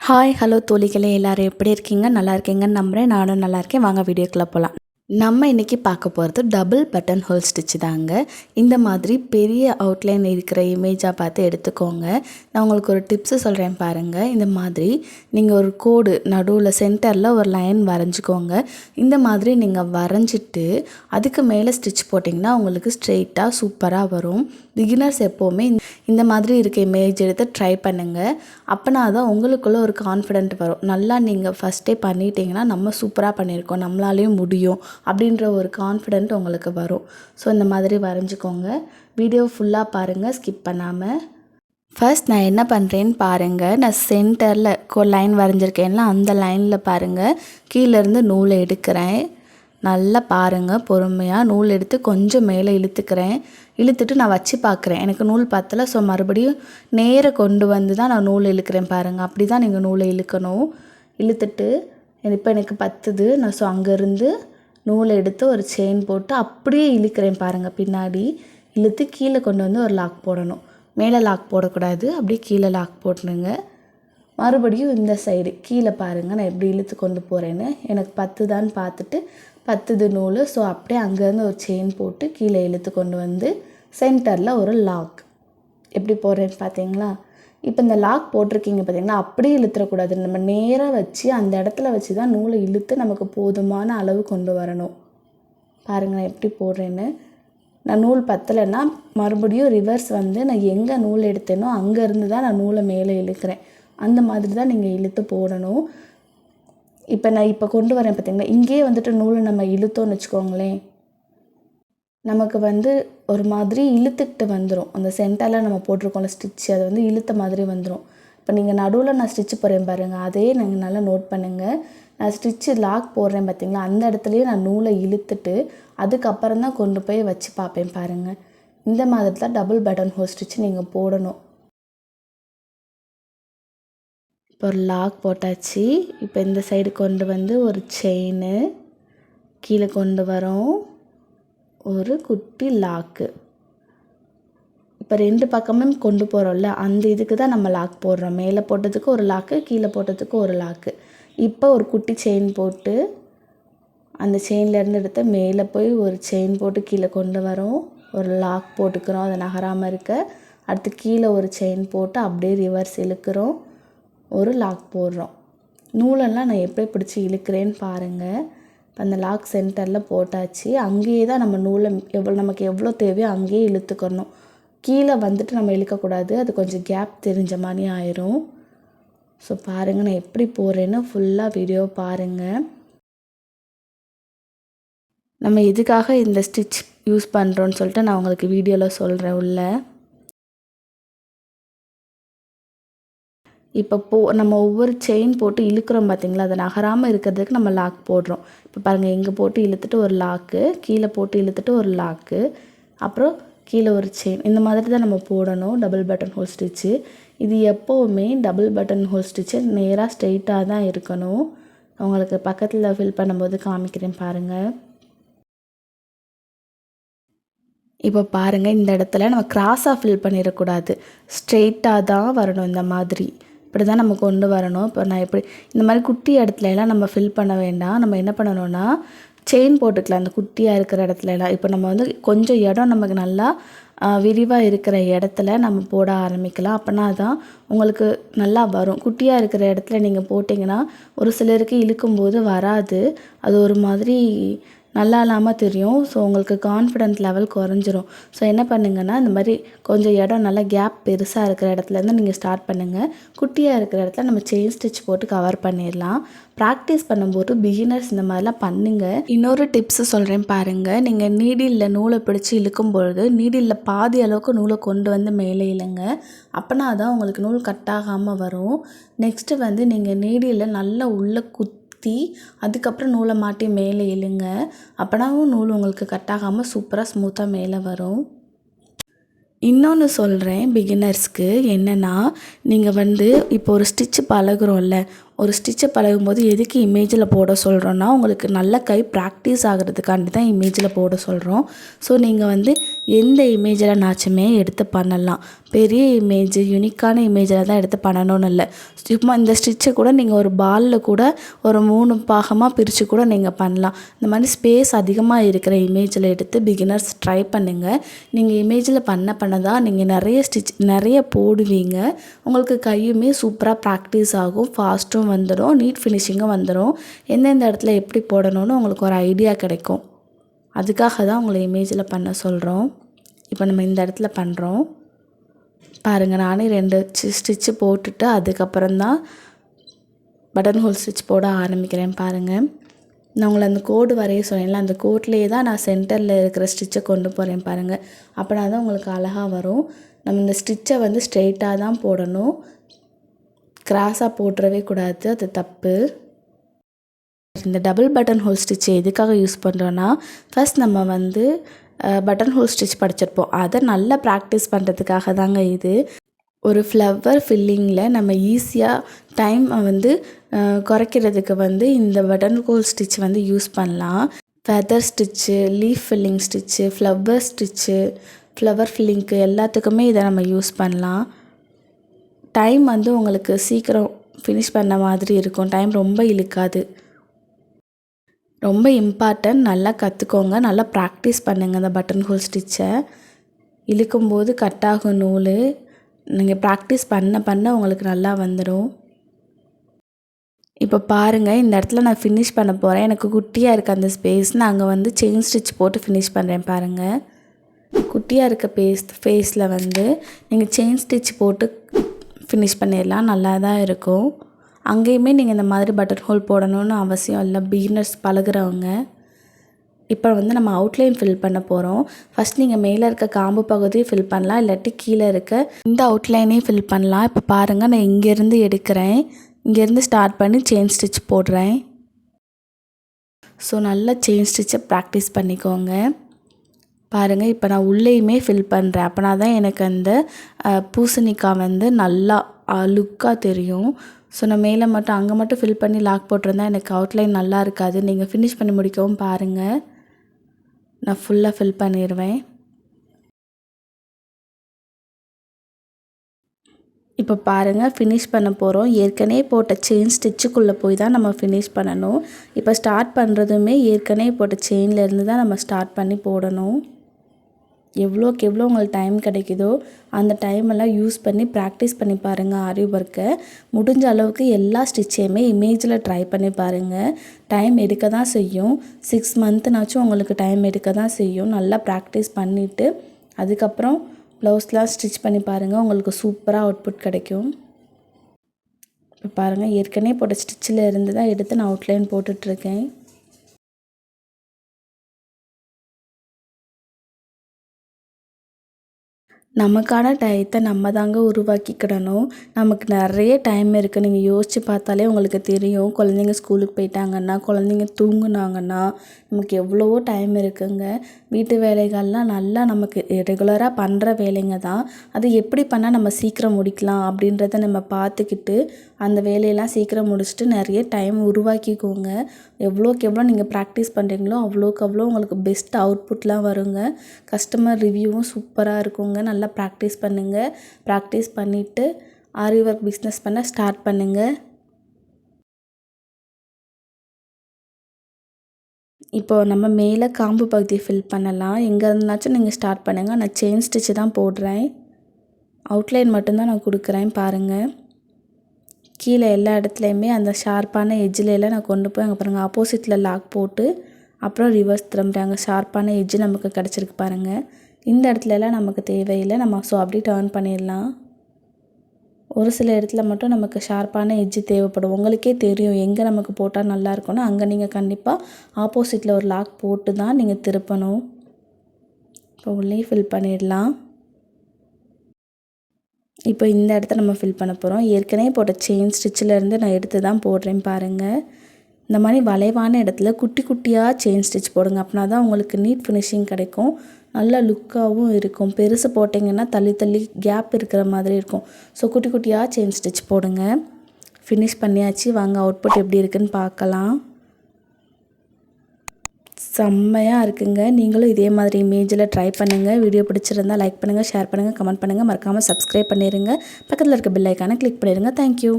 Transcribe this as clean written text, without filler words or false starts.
Hi hello தோழிகளே, எல்லாரும் எப்படி இருக்கீங்க? நல்லா இருக்கீங்கன்னு நம்புகிறேன். நானும் நல்லா இருக்கேன். வாங்க வீடியோக்குள்ளே போகலாம். நம்ம இன்றைக்கி பார்க்க போகிறது டபுள் பட்டன் ஹோல் ஸ்டிச் தாங்க. இந்த மாதிரி பெரிய அவுட்லைன் இருக்கிற இமேஜாக பார்த்து எடுத்துக்கோங்க. நான் உங்களுக்கு ஒரு டிப்ஸு சொல்கிறேன் பாருங்கள். இந்த மாதிரி நீங்கள் ஒரு கோடு நடுவில் சென்டரில் ஒரு லைன் வரைஞ்சிக்கோங்க. இந்த மாதிரி நீங்கள் வரைஞ்சிட்டு அதுக்கு மேலே ஸ்டிச் போட்டிங்கன்னா உங்களுக்கு ஸ்ட்ரெயிட்டாக சூப்பராக வரும். பிகினர்ஸ் எப்போவுமே இந்த மாதிரி இருக்க இமேஜ் எடுத்து ட்ரை பண்ணுங்கள். அப்போனா தான் உங்களுக்குள்ளே ஒரு கான்ஃபிடென்ட் வரும். நல்லா நீங்கள் ஃபஸ்ட்டே பண்ணிட்டீங்கன்னா நம்ம சூப்பராக பண்ணியிருக்கோம், நம்மளாலேயும் முடியும் அப்படின்ற ஒரு கான்ஃபிடென்ட் உங்களுக்கு வரும். ஸோ இந்த மாதிரி வரைஞ்சிக்கோங்க. வீடியோ ஃபுல்லாக பாருங்கள், ஸ்கிப் பண்ணாமல். ஃபர்ஸ்ட் நான் என்ன பண்ணுறேன்னு பாருங்கள். நான் சென்டரில் லைன் வரைஞ்சிருக்கேன்ல, அந்த லைனில் பாருங்கள் கீழேருந்து நூலை எடுக்கிறேன். நல்லா பாருங்கள், பொறுமையாக நூல் எடுத்து கொஞ்சம் மேலே இழுத்துக்கிறேன். இழுத்துட்டு நான் வச்சு பார்க்குறேன், எனக்கு நூல் பத்தலை. ஸோ மறுபடியும் நேர கொண்டு வந்து தான் நான் நூல் இழுக்கிறேன் பாருங்கள். அப்படி தான் நீங்கள் நூலை இழுக்கணும். இழுத்துட்டு இப்போ எனக்கு பத்துது. நான் ஸோ அங்கேருந்து நூலை எடுத்து ஒரு செயின் போட்டு அப்படியே இழுக்கிறேன் பாருங்கள். பின்னாடி இழுத்து கீழே கொண்டு வந்து ஒரு லாக் போடணும். மேலே லாக் போடக்கூடாது, அப்படியே கீழே லாக் போட்டுருங்க. மறுபடியும் இந்த சைடு கீழே பாருங்கள் நான் எப்படி இழுத்து கொண்டு போகிறேன்னு. எனக்கு பத்துதான்னு பார்த்துட்டு பத்துது நூல். ஸோ அப்படியே அங்கேருந்து ஒரு செயின் போட்டு கீழே இழுத்து கொண்டு வந்து சென்டரில் ஒரு லாக் எப்படி போடுறேன்னு பார்த்தீங்களா? இப்போ இந்த லாக் போட்டிருக்கீங்க பார்த்தீங்களா, அப்படியே இழுத்துறக்கூடாது. நம்ம நேராக வச்சு அந்த இடத்துல வச்சு தான் நூலை இழுத்து நமக்கு போதுமான அளவு கொண்டு வரணும். பாருங்கள் நான் எப்படி போடுறேன்னு. நான் நூல் பத்தலைன்னா மறுபடியும் ரிவர்ஸ் வந்து நான் எங்கே நூல் எடுத்தேனோ அங்கேருந்து தான் நான் நூலை மேலே இழுக்கிறேன். அந்த மாதிரி தான் நீங்கள் இழுத்து போடணும். இப்போ நான் கொண்டு வரேன் பார்த்தீங்களா, இங்கேயே வந்துட்டு நூலை நம்ம இழுத்தோன்னு வச்சுக்கோங்களேன், நமக்கு வந்து ஒரு மாதிரி இழுத்துக்கிட்டு வந்துடும். அந்த சென்டரில் நம்ம போட்டிருக்கோம்ல ஸ்டிச், அது வந்து இழுத்த மாதிரி வந்துடும். இப்போ நீங்கள் நடுவில் நான் ஸ்டிச்சு போடுறேன் பாருங்கள், அதே நீங்கள் நல்லா நோட் பண்ணுங்கள். நான் ஸ்டிச்சு லாக் போடுறேன் பார்த்தீங்களா, அந்த இடத்துலையே நான் நூலை இழுத்துட்டு அதுக்கப்புறம் தான் கொண்டு போய் வச்சு பார்ப்பேன் பாருங்கள். இந்த மாதிரி தான் டபுள் பட்டன் ஹோல் ஸ்டிச் நீங்கள் போடணும். இப்போ ஒரு லாக் போட்டாச்சு. இப்போ இந்த சைடு கொண்டு வந்து ஒரு செயின் கீழே கொண்டு வரோம், ஒரு குட்டி லாக்கு. இப்போ ரெண்டு பக்கமும் கொண்டு போகிறோம்ல, அந்த இதுக்கு தான் நம்ம லாக் போடுறோம். மேலே போட்டதுக்கு ஒரு லாக்கு, கீழே போட்டதுக்கு ஒரு லாக்கு. இப்போ ஒரு குட்டி செயின் போட்டு அந்த செயின்லேருந்து எடுத்து மேலே போய் ஒரு செயின் போட்டு கீழே கொண்டு வரோம், ஒரு லாக் போட்டுக்கிறோம் அதை நகராமல் இருக்க. அடுத்து கீழே ஒரு செயின் போட்டு அப்படியே ரிவர்ஸ் இழுக்கிறோம், ஒரு லாக் போடுறோம். நூலெல்லாம் நான் எப்படி பிடிச்சி இழுக்கிறேன்னு பாருங்கள். அந்த லாக் சென்டரில் போட்டாச்சு. அங்கேயே தான் நம்ம நூலை நமக்கு எவ்வளோ தேவையோ அங்கேயே இழுத்துக்கணும். கீழே வந்துட்டு நம்ம இழுக்கக்கூடாது, அது கொஞ்சம் கேப் தெரிஞ்ச மாதிரி ஆயிரும். ஸோ பாருங்கள் நான் எப்படி போடுறேன்னு ஃபுல்லாக வீடியோ பாருங்கள். நம்ம எதுக்காக இந்த ஸ்டிச் யூஸ் பண்ணுறோன்னு சொல்லிட்டு நான் உங்களுக்கு வீடியோவில் சொல்கிறேன் உள்ள. இப்போ நம்ம ஒவ்வொரு செயின் போட்டு இழுக்கிறோம் பார்த்தீங்களா, அதை நகராமல் இருக்கிறதுக்கு நம்ம லாக் போடுறோம். இப்போ பாருங்கள், இங்கே போட்டு இழுத்துட்டு ஒரு லாக்கு, கீழே போட்டு இழுத்துட்டு ஒரு லாக்கு, அப்புறம் கீழே ஒரு செயின். இந்த மாதிரி தான் நம்ம போடணும் டபுள் பட்டன் ஹோல் ஸ்டிச்சு. இது எப்போவுமே டபுள் பட்டன் ஹோல் ஸ்டிச்சு நேராக ஸ்ட்ரெயிட்டாக தான் இருக்கணும். உங்களுக்கு பக்கத்தில் ஃபில் பண்ணும்போது காமிக்கிறேன் பாருங்கள். இப்போ பாருங்கள், இந்த இடத்துல நம்ம கிராஸாக ஃபில் பண்ணிடக்கூடாது, ஸ்ட்ரெயிட்டாக தான் வரணும். இந்த மாதிரி இப்படி தான் நம்ம கொண்டு வரணும். இப்போ நான் எப்படி இந்த மாதிரி குட்டி இடத்துலலாம் நம்ம ஃபில் பண்ண வேண்டாம். நம்ம என்ன பண்ணணும்னா செயின் போட்டுக்கலாம் அந்த குட்டியாக இருக்கிற இடத்துலலாம். இப்போ நம்ம வந்து கொஞ்சம் இடம் நமக்கு நல்லா விரிவாக இருக்கிற இடத்துல நம்ம போட ஆரம்பிக்கலாம். அப்போனா தான் உங்களுக்கு நல்லா வரும். குட்டியாக இருக்கிற இடத்துல நீங்கள் போட்டிங்கன்னா ஒரு சிலருக்கு இழுக்கும்போது வராது, அது ஒரு மாதிரி நல்லா இல்லாமல் தெரியும். ஸோ உங்களுக்கு கான்ஃபிடென்ட் லெவல் குறைஞ்சிரும். ஸோ என்ன பண்ணுங்கன்னா, இந்த மாதிரி கொஞ்சம் இடம் நல்லா கேப் பெருசாக இருக்கிற இடத்துலேருந்து நீங்கள் ஸ்டார்ட் பண்ணுங்கள். குட்டியாக இருக்கிற இடத்துல நம்ம செயின் ஸ்டிச் போட்டு கவர் பண்ணிடலாம். ப்ராக்டிஸ் பண்ணும்போது பிகினர்ஸ் இந்த மாதிரிலாம் பண்ணுங்கள். இன்னொரு டிப்ஸு சொல்கிறேன் பாருங்கள். நீங்கள் நீடிலில் நூலை பிடிச்சி இழுக்கும்பொழுது நீடிலில் பாதி அளவுக்கு நூலை கொண்டு வந்து மேலே இழுங்க. அப்போனா தான் உங்களுக்கு நூல் கட்டாகாமல் வரும். நெக்ஸ்ட்டு வந்து நீங்கள் நீடிலில் நல்லா உள்ளே அதுக்கப்புறம் நூலை மாட்டி மேலே இழுங்க. அப்போனாவும் நூல் உங்களுக்கு கட்டாகாமல் சூப்பராக ஸ்மூத்தாக மேலே வரும். இன்னொன்று சொல்கிறேன் பிகினர்ஸ்க்கு, என்னென்னா நீங்கள் வந்து இப்போ ஒரு ஸ்டிச்சு பழகுறோம்ல, ஒரு ஸ்டிச்சை பழகும்போது எதுக்கு இமேஜில் போட சொல்கிறோன்னா உங்களுக்கு நல்ல கை ப்ராக்டிஸ் ஆகிறதுக்காண்டி தான் இமேஜில் போட சொல்கிறோம். ஸோ நீங்கள் வந்து எந்த இமேஜில் நாச்சுமே எடுத்து பண்ணலாம். பெரிய இமேஜ் யூனிக்கான இமேஜில் தான் எடுத்து பண்ணணும்னு இல்லை. சும்மா இந்த ஸ்டிச்சை கூட நீங்கள் ஒரு பாலில் கூட ஒரு 3 பாகமாக பிரித்து கூட நீங்கள் பண்ணலாம். இந்த மாதிரி ஸ்பேஸ் அதிகமாக இருக்கிற இமேஜில் எடுத்து பிகினர்ஸ் ட்ரை பண்ணுங்கள். நீங்கள் இமேஜில் பண்ண தான் நீங்கள் நிறைய போடுவீங்க. உங்களுக்கு கையுமே சூப்பராக ப்ராக்டிஸ் ஆகும், ஃபாஸ்ட்டும் வந்துடும், நீட் ஃபினிஷிங்கும் வந்துடும். எந்தெந்த இடத்துல எப்படி போடணும்னு உங்களுக்கு ஒரு ஐடியா கிடைக்கும். அதுக்காக தான் உங்களை இமேஜில் பண்ண சொல்கிறோம். இப்போ நம்ம இந்த இடத்துல பண்ணுறோம் பாருங்கள். நானே 2 ஸ்டிச்சு போட்டுட்டு அதுக்கப்புறம் தான் பட்டன் ஹோல் ஸ்டிச் போட ஆரம்பிக்கிறேன் பாருங்கள். நான் உங்களை அந்த கோடு வரைய சொன்னேன்ல, அந்த கோட்லேயே தான் நான் சென்டரில் இருக்கிற ஸ்டிச்சை கொண்டு போகிறேன் பாருங்கள். அப்படின்னா தான் உங்களுக்கு அழகாக வரும். நம்ம இந்த ஸ்டிச்சை வந்து ஸ்ட்ரெயிட்டாக தான் போடணும், கிராஸாக போட்டுறவே கூடாது, அது தப்பு. இந்த டபுள் பட்டன் ஹோல் ஸ்டிச் எதுக்காக யூஸ் பண்ணுறோன்னா, ஃபஸ்ட் நம்ம வந்து பட்டன் ஹோல் ஸ்டிச் படிச்சிருப்போம், அதை நல்லா ப்ராக்டிஸ் பண்ணுறதுக்காக தாங்க இது. ஒரு ஃப்ளவர் ஃபில்லிங்கில் நம்ம ஈஸியாக டைம் வந்து குறைக்கிறதுக்கு வந்து இந்த பட்டன் ஹோல் ஸ்டிச் வந்து யூஸ் பண்ணலாம். Feather stitch, leaf filling stitch, flower stitch, flower ஃபில்லிங்க்கு எல்லாத்துக்குமே இதை நம்ம யூஸ் பண்ணலாம். டைம் வந்து உங்களுக்கு சீக்கிரம் ஃபினிஷ் பண்ண மாதிரி இருக்கும், டைம் ரொம்ப இழுக்காது. ரொம்ப இம்பார்ட்டன்ட், நல்லா கற்றுக்கோங்க, நல்லா ப்ராக்டிஸ் பண்ணுங்கள். அந்த பட்டன் ஹோல் ஸ்டிச்சை இழுக்கும்போது கட்டாகும் நூல், நீங்கள் ப்ராக்டிஸ் பண்ண உங்களுக்கு நல்லா வந்துடும். இப்போ பாருங்கள், இந்த இடத்துல நான் ஃபினிஷ் பண்ண போகிறேன். எனக்கு குட்டியாக இருக்க அந்த ஸ்பேஸ் நான் அங்கே வந்து செயின் ஸ்டிச் போட்டு ஃபினிஷ் பண்ணுறேன் பாருங்கள். குட்டியாக இருக்க ஃபேஸில் வந்து நீங்கள் செயின் ஸ்டிச் போட்டு ஃபினிஷ் பண்ணிடலாம், நல்லா தான் இருக்கும். அங்கேயுமே நீங்கள் இந்த மாதிரி பட்டன் ஹோல் போடணும்னு அவசியம் இல்லை, பிகினர்ஸ் பழகுறவங்க. இப்போ வந்து நம்ம அவுட்லைன் ஃபில் பண்ண போகிறோம். ஃபஸ்ட் நீங்கள் மேலே இருக்க காம்பு பகுதியை ஃபில் பண்ணலாம், இல்லாட்டி கீழே இருக்க இந்த அவுட்லைனையும் ஃபில் பண்ணலாம். இப்போ பாருங்கள், நான் இங்கேருந்து எடுக்கிறேன், இங்கேருந்து ஸ்டார்ட் பண்ணி செயின் ஸ்டிச் போடுறேன். ஸோ நல்லா செயின் ஸ்டிச்சை ப்ராக்டிஸ் பண்ணிக்கோங்க. பாருங்கள், இப்போ நான் உள்ளேயுமே ஃபில் பண்ணுறேன். அப்படின்னா தான் எனக்கு அந்த பூசணிக்காய் வந்து நல்லா லுக்காக தெரியும். ஸோ நான் மேலே மட்டும் அங்கே மட்டும் ஃபில் பண்ணி லாக் போட்டிருந்தா எனக்கு அவுட்லைன் நல்லா இருக்காது. நீங்கள் ஃபினிஷ் பண்ணி முடிக்கவும் பாருங்கள், நான் ஃபுல்லாக ஃபில் பண்ணிடுவேன். இப்போ பாருங்கள், ஃபினிஷ் பண்ண போகிறோம். ஏற்கனவே போட்ட செயின் ஸ்டிச்சுக்குள்ளே போய் தான் நம்ம ஃபினிஷ் பண்ணணும். இப்போ ஸ்டார்ட் பண்ணுறதுமே ஏற்கனவே போட்ட செயின்லேருந்து தான் நம்ம ஸ்டார்ட் பண்ணி போடணும். எவ்வளோக்கு எவ்வளோ உங்களுக்கு டைம் கிடைக்குதோ அந்த டைமெல்லாம் யூஸ் பண்ணி ப்ராக்டிஸ் பண்ணி பாருங்கள். ஆரி ஒர்க்கை முடிஞ்ச அளவுக்கு எல்லா ஸ்டிச்சையுமே இமேஜில் ட்ரை பண்ணி பாருங்கள். டைம் எடுக்க தான் செய்யும், 6 மந்த்னாச்சும் உங்களுக்கு டைம் எடுக்க தான் செய்யும். நல்லா ப்ராக்டிஸ் பண்ணிவிட்டு அதுக்கப்புறம் ப்ளவுஸ்லாம் ஸ்டிச் பண்ணி பாருங்கள், உங்களுக்கு சூப்பராக அவுட்புட் கிடைக்கும். இப்போ பாருங்கள், ஏற்கனவே போட்ட ஸ்டிச்சில் இருந்து தான் எடுத்து நான் அவுட்லைன் போட்டுட்ருக்கேன். நமக்கான டயத்தை நம்ம தாங்க உருவாக்கிக்கிடணும். நமக்கு நிறைய டைம் இருக்குது. நீங்கள் யோசித்து பார்த்தாலே உங்களுக்கு தெரியும். குழந்தைங்க ஸ்கூலுக்கு போயிட்டாங்கன்னா, குழந்தைங்க தூங்குனாங்கன்னா நமக்கு எவ்வளவோ டைம் இருக்குங்க. வீட்டு வேலைகள்லாம் நல்லா நமக்கு ரெகுலராக பண்ணுற வேலைங்க தான். அது எப்படி பண்ணால் நம்ம சீக்கிரம் முடிக்கலாம் அப்படின்றத நம்ம பார்த்துக்கிட்டு அந்த வேலையெல்லாம் சீக்கிரம் முடிச்சுட்டு நிறைய டைம் உருவாக்கிக்கோங்க. எவ்வளோக்கு எவ்வளோ நீங்கள் ப்ராக்டிஸ் பண்ணுறீங்களோ அவ்வளோக்கு அவ்வளோ உங்களுக்கு பெஸ்ட் அவுட்புட்லாம் வருங்க. கஸ்டமர் ரிவ்யூவும் சூப்பராக இருக்குங்க. நல்லா ப்ராக்டிஸ் பண்ணுங்கள். ப்ராக்டிஸ் பண்ணிவிட்டு ஆரி ஒர்க் பிஸ்னஸ் பண்ண ஸ்டார்ட் பண்ணுங்கள். இப்போது நம்ம மேலே காம்பு பகுதியை ஃபில் பண்ணலாம். எங்கே இருந்துனாச்சும் நீங்கள் ஸ்டார்ட் பண்ணுங்கள். நான் செயின் ஸ்டிச்சு தான் போடுறேன், அவுட்லைன் மட்டும்தான் நான் கொடுக்குறேன் பாருங்கள். கீழே எல்லா இடத்துலையுமே அந்த ஷார்ப்பான எட்ஜிலெல்லாம் நான் கொண்டு போய் அங்கே பாருங்கள் ஆப்போசிட்டில் லாக் போட்டு அப்புறம் ரிவர்ஸ் திரும்புகிறேன். அங்கே ஷார்ப்பான எட்ஜு நமக்கு கிடச்சிருக்கு பாருங்கள். இந்த இடத்துலலாம் நமக்கு தேவையில்லை, நம்ம ஸோ அப்படி டர்ன் பண்ணிடலாம். ஒரு சில இடத்துல மட்டும் நமக்கு ஷார்ப்பான எட்ஜு தேவைப்படும். உங்களுக்கே தெரியும் எங்கே நமக்கு போட்டால் நல்லாயிருக்கும்னா அங்கே நீங்கள் கண்டிப்பாக ஆப்போசிட்டில் ஒரு லாக் போட்டு தான் நீங்கள் திருப்பணும். இப்போ உள்ளே ஃபில் பண்ணிடலாம். இப்போ இந்த இடத்த நம்ம ஃபில் பண்ண போகிறோம். ஏற்கனவே போட்ட செயின் ஸ்டிச்சிலேருந்து நான் எடுத்து தான் போடுறேன் பாருங்கள். இந்த மாதிரி வளைவான இடத்துல குட்டி குட்டியாக செயின் ஸ்டிச் போடுங்க. அப்படின்னா தான் உங்களுக்கு நீட் ஃபினிஷிங் கிடைக்கும், நல்லா லுக்காகவும் இருக்கும். பெருசு போட்டிங்கன்னா தள்ளி தள்ளி கேப் இருக்கிற மாதிரி இருக்கும். ஸோ குட்டி குட்டியாக செயின் ஸ்டிச் போடுங்க. ஃபினிஷ் பண்ணியாச்சு, வாங்க அவுட்புட் எப்படி இருக்குன்னு பார்க்கலாம். செம்மையாக இருக்குங்க. நீங்களும் இதே மாதிரி இமேஜில் ட்ரை பண்ணுங்கள். வீடியோ பிடிச்சிருந்தால் லைக் பண்ணுங்கள், ஷேர் பண்ணுங்கள், கமெண்ட் பண்ணுங்கள். மறக்காமல் சப்ஸ்கிரைப் பண்ணிடுங்க. பக்கத்தில் இருக்க பெல் ஐக்கானை கிளிக் பண்ணிடுங்க. தேங்க்யூ.